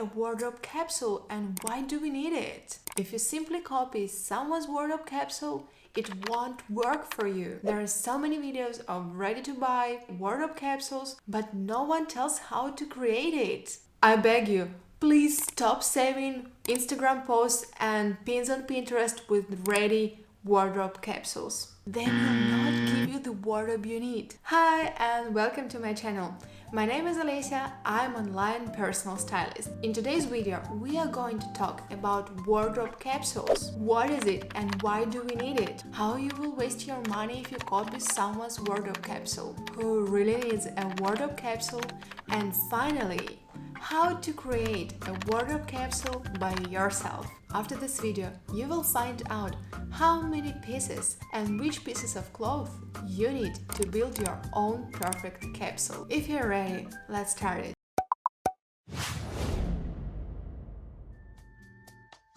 a wardrobe capsule and why do we need it? If you simply copy someone's wardrobe capsule, it won't work for you. There are so many videos of ready-to-buy wardrobe capsules, but no one tells how to create it. I beg you, please stop saving Instagram posts and pins on Pinterest with ready wardrobe capsules. They will not give you the wardrobe you need. Hi and welcome to my channel. My name is Alicia, I'm an online personal stylist. In today's video, we are going to talk about wardrobe capsules. What is it and why do we need it? How you will waste your money if you copy someone's wardrobe capsule? Who really needs a wardrobe capsule? And finally, how to create a wardrobe capsule by yourself. After this video, you will find out how many pieces and which pieces of cloth you need to build your own perfect capsule. If you're ready, let's start it.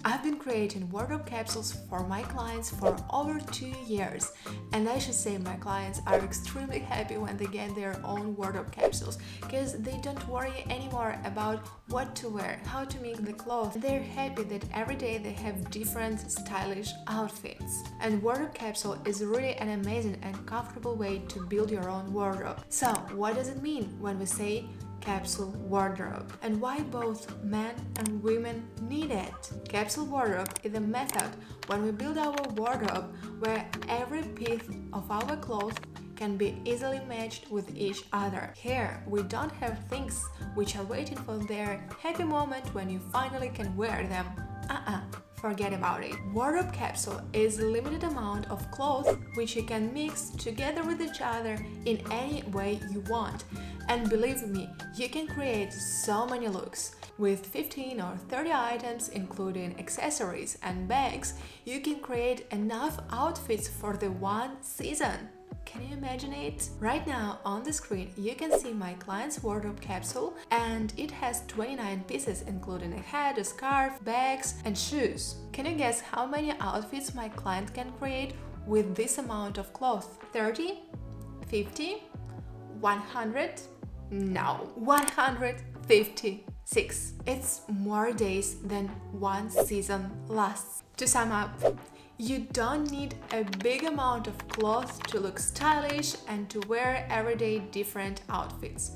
I've been creating wardrobe capsules for my clients for over 2 years, and I should say my clients are extremely happy when they get their own wardrobe capsules because they don't worry anymore about what to wear, how to make the clothes. They're happy that every day they have different stylish outfits. And wardrobe capsule is really an amazing and comfortable way to build your own wardrobe. So what does it mean when we say capsule wardrobe, and why both men and women need it? Capsule wardrobe is a method when we build our wardrobe where every piece of our clothes can be easily matched with each other. Here, we don't have things which are waiting for their happy moment when you finally can wear them. Forget about it. Wardrobe capsule is a limited amount of clothes which you can mix together with each other in any way you want. And believe me, you can create so many looks. With 15 or 30 items, including accessories and bags, you can create enough outfits for the one season. Can you imagine it? Right now on the screen you can see my client's wardrobe capsule, and it has 29 pieces including a hat, a scarf, bags and shoes. Can you guess how many outfits my client can create with this amount of clothes? 30? 50? 100? No, 156. It's more days than one season lasts. To sum up, you don't need a big amount of clothes to look stylish and to wear everyday different outfits.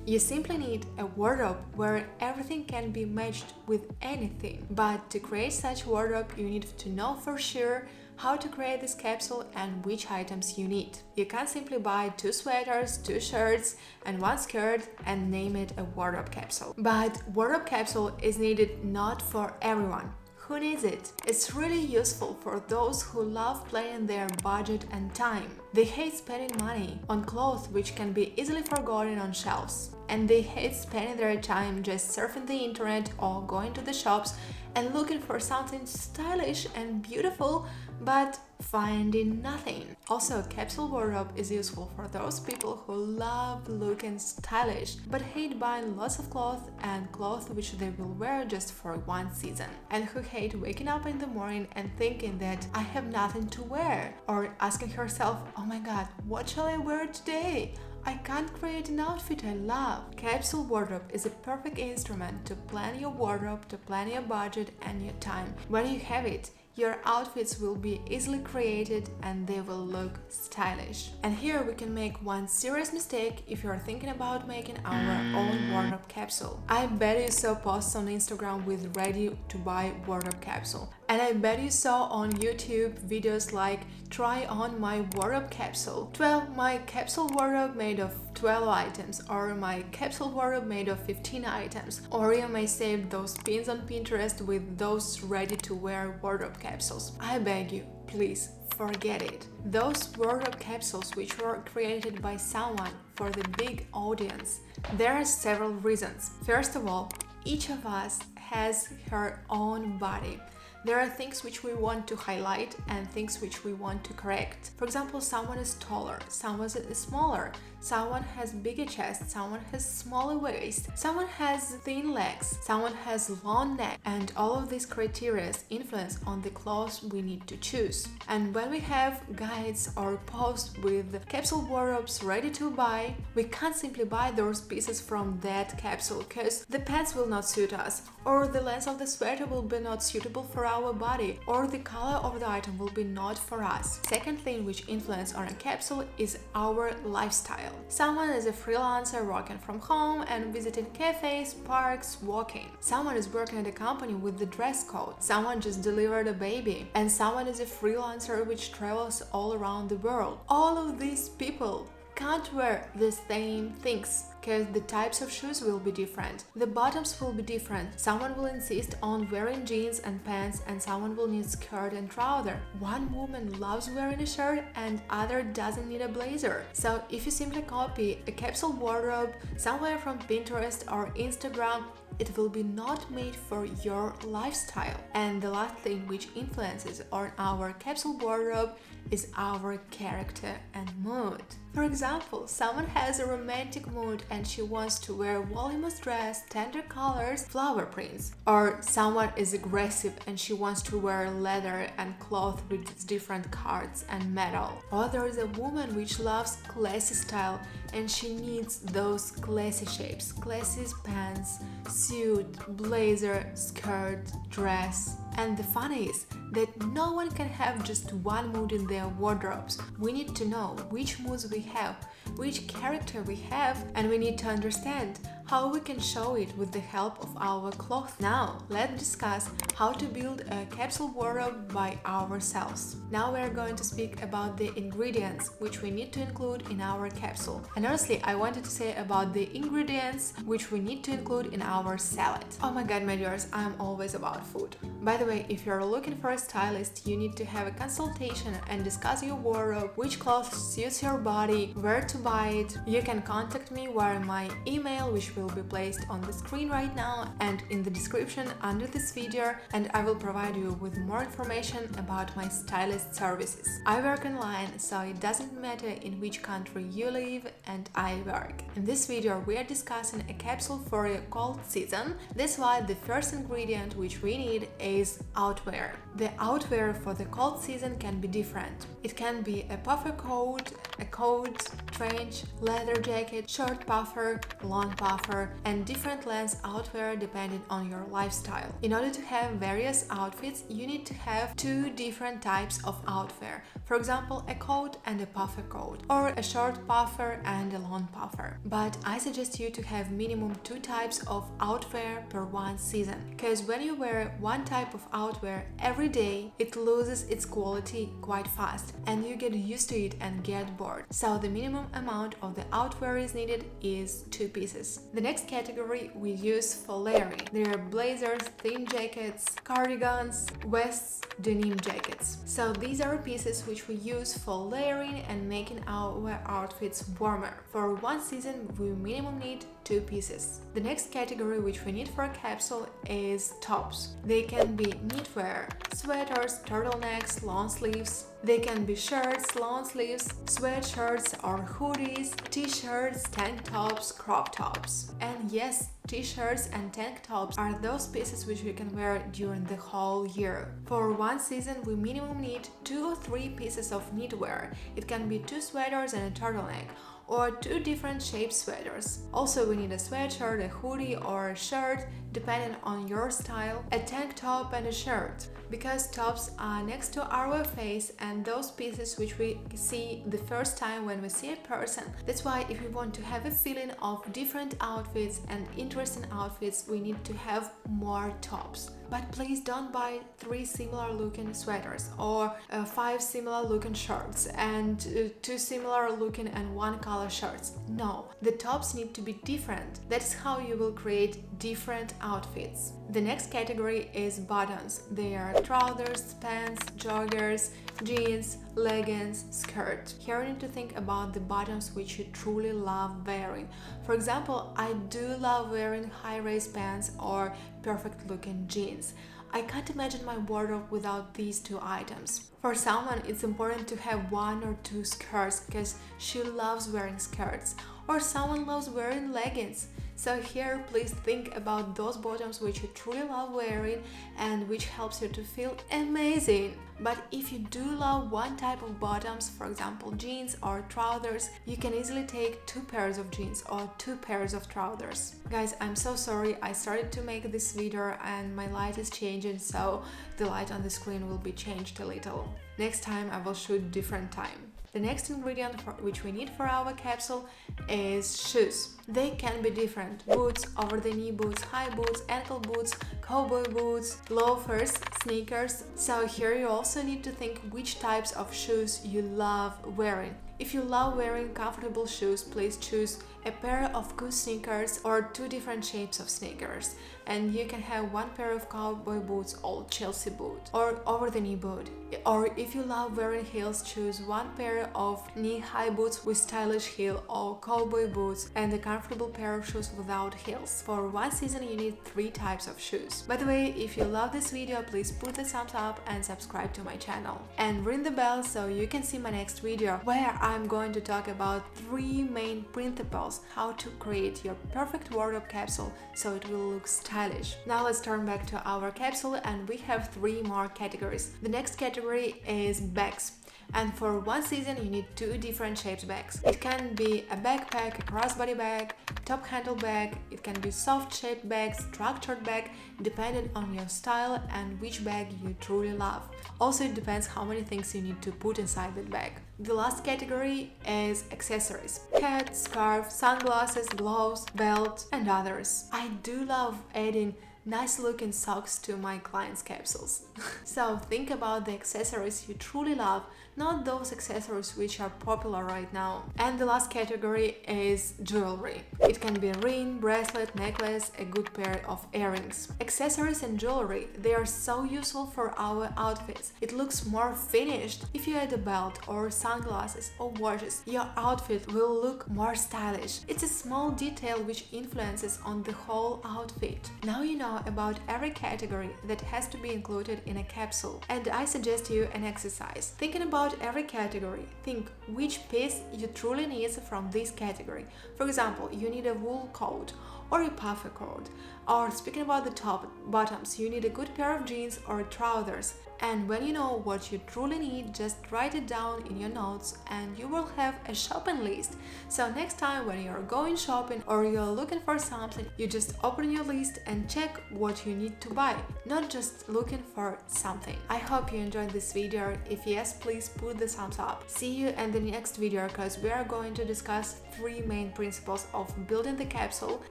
You simply need a wardrobe where everything can be matched with anything. But to create such wardrobe, you need to know for sure how to create this capsule and which items you need. You can't simply buy 2 sweaters, 2 shirts and 1 skirt and name it a wardrobe capsule. But wardrobe capsule is needed not for everyone. Who needs it? It's really useful for those who love planning their budget and time. They hate spending money on clothes which can be easily forgotten on shelves. And they hate spending their time just surfing the internet or going to the shops and looking for something stylish and beautiful, but finding nothing. Also, capsule wardrobe is useful for those people who love looking stylish but hate buying lots of clothes and clothes which they will wear just for one season, and who hate waking up in the morning and thinking that I have nothing to wear, or asking herself, oh my god, what shall I wear today? I can't create an outfit I love. Capsule wardrobe is a perfect instrument to plan your wardrobe, to plan your budget and your time. When you have it, your outfits will be easily created and they will look stylish. And here we can make one serious mistake if you are thinking about making our own wardrobe capsule. I bet you saw posts on Instagram with ready-to-buy wardrobe capsule. And I bet you saw on YouTube videos like try on my wardrobe capsule, 12 my capsule wardrobe made of 12 items, or my capsule wardrobe made of 15 items, or you may save those pins on Pinterest with those ready-to-wear wardrobe capsules. I beg you, please forget it. Those wardrobe capsules which were created by someone for the big audience, there are several reasons. First of all, each of us has her own body. There are things which we want to highlight and things which we want to correct. For example, someone is taller, someone is smaller, someone has bigger chest, someone has smaller waist, someone has thin legs, someone has long neck, and all of these criteria influence on the clothes we need to choose. And when we have guides or posts with capsule wardrobes ready to buy, we can't simply buy those pieces from that capsule because the pants will not suit us, or the length of the sweater will be not suitable for our body, or the color of the item will be not for us. Second thing which influences on a capsule is our lifestyle. Someone is a freelancer working from home and visiting cafes, parks, walking. Someone is working at a company with the dress code. Someone just delivered a baby. And someone is a freelancer which travels all around the world. All of these people can't wear the same things because the types of shoes will be different, the bottoms will be different. Someone will insist on wearing jeans and pants, and someone will need skirt and trouser. One woman loves wearing a shirt and other doesn't need a blazer. So if you simply copy a capsule wardrobe somewhere from Pinterest or Instagram, it will be not made for your lifestyle. And the last thing which influences on our capsule wardrobe is our character and mood. For example, someone has a romantic mood and she wants to wear voluminous dress, tender colors, flower prints. Or someone is aggressive and she wants to wear leather and cloth with different cards and metal. Or there is a woman which loves classy style and she needs those classy shapes, classy pants, suit, blazer, skirt, dress. And the fun is that no one can have just one mood in their wardrobes. We need to know which moods we have, which character we have, and we need to understand how we can show it with the help of our clothes. Now, let's discuss how to build a capsule wardrobe by ourselves. Now we are going to speak about the ingredients which we need to include in our capsule. And honestly, I wanted to say about the ingredients which we need to include in our salad. Oh my god, my dears, I'm always about food. By the way, if you're looking for a stylist, you need to have a consultation and discuss your wardrobe, which clothes suits your body, where to buy it. You can contact me via my email, which will be placed on the screen right now and in the description under this video, and I will provide you with more information about my stylist services. I work online, so it doesn't matter in which country you live and I work. In this video we are discussing a capsule for a cold season. That's why the first ingredient which we need is outwear. The outwear for the cold season can be different. It can be a puffer coat, a coat, trench, leather jacket, short puffer, long puffer, and different lengths outwear depending on your lifestyle. In order to have various outfits, you need to have two different types of outwear. For example, a coat and a puffer coat, or a short puffer and a long puffer. But I suggest you to have minimum two types of outwear per one season, because when you wear one type of outwear every day, it loses its quality quite fast and you get used to it and get bored. So the minimum amount of the outwear is needed is 2 pieces. The next category we use for layering. There are blazers, thin jackets, cardigans, vests, denim jackets. So these are pieces which we use for layering and making our outfits warmer. For one season we minimum need 2 pieces. The next category which we need for a capsule is tops. They can be knitwear, sweaters, turtlenecks, long sleeves. They can be shirts, long sleeves, sweatshirts or hoodies, t-shirts, tank tops, crop tops. And yes, t-shirts and tank tops are those pieces which we can wear during the whole year. For one season we minimum need 2 or 3 pieces of knitwear. It can be 2 sweaters and a turtleneck, or 2 different shaped sweaters. Also we need a sweatshirt, a hoodie or a shirt depending on your style, a tank top and a shirt, because tops are next to our face and those pieces which we see the first time when we see a person. That's why if we want to have a feeling of different outfits and interesting outfits, we need to have more tops. But please don't buy 3 similar looking sweaters or 5 similar looking shirts and 2 similar looking and 1 color shirts. No, the tops need to be different. That's how you will create different outfits. The next category is bottoms. They are trousers, pants, joggers, jeans, leggings, skirt. Here you need to think about the bottoms which you truly love wearing. For example, I do love wearing high-waist pants or perfect looking jeans. I can't imagine my wardrobe without these two items. For someone, it's important to have 1 or 2 skirts because she loves wearing skirts, or someone loves wearing leggings. So here, please think about those bottoms which you truly love wearing and which helps you to feel amazing. But if you do love one type of bottoms, for example jeans or trousers, you can easily take 2 pairs of jeans or 2 pairs of trousers. Guys, I'm so sorry, I started to make this video and my light is changing, so the light on the screen will be changed a little. Next time I will shoot different time. The next ingredient which we need for our capsule is shoes. They can be different: boots, over-the-knee boots, high boots, ankle boots, cowboy boots, loafers, sneakers. So here you also need to think which types of shoes you love wearing. If you love wearing comfortable shoes, please choose a pair of good sneakers or 2 different shapes of sneakers. And you can have 1 pair of cowboy boots or Chelsea boot or over-the-knee boot. Or if you love wearing heels, choose 1 pair of knee-high boots with stylish heel or cowboy boots and a comfortable pair of shoes without heels. For one season you need 3 types of shoes. By the way, if you love this video, please put the thumbs up and subscribe to my channel. And ring the bell so you can see my next video where I'm going to talk about 3 main principles how to create your perfect wardrobe capsule so it will look stylish. Now let's turn back to our capsule and we have 3 more categories. The next category is bags. And for one season you need 2 different shapes bags. It can be a backpack, a crossbody bag, top handle bag, it can be soft shaped bag, structured bag, depending on your style and which bag you truly love. Also it depends how many things you need to put inside that bag. The last category is accessories: hat, scarf, sunglasses, gloves, belt and others. I do love adding nice looking socks to my clients' capsules. So think about the accessories you truly love, not those accessories which are popular right now. And the last category is jewelry. It can be a ring, bracelet, necklace, a good pair of earrings. Accessories and jewelry, they are so useful for our outfits. It looks more finished. If you add a belt or sunglasses or watches, your outfit will look more stylish. It's a small detail which influences on the whole outfit. Now you know about every category that has to be included in a capsule, and I suggest you an exercise. Thinking about every category, think which piece you truly need from this category. For example, you need a wool coat or a puffer coat, or speaking about the bottoms, you need a good pair of jeans or trousers. And when you know what you truly need, just write it down in your notes and you will have a shopping list. So next time when you're going shopping or you're looking for something, you just open your list and check what you need to buy, not just looking for something. I hope you enjoyed this video. If yes, please put the thumbs up. See you in the next video because we are going to discuss 3 main principles of building the capsule.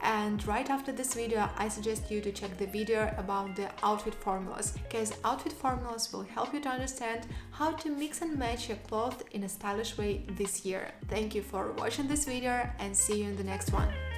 And right after this video, I suggest you to check the video about the outfit formulas, because outfit formulas will help you to understand how to mix and match your clothes in a stylish way this year. Thank you for watching this video and see you in the next one.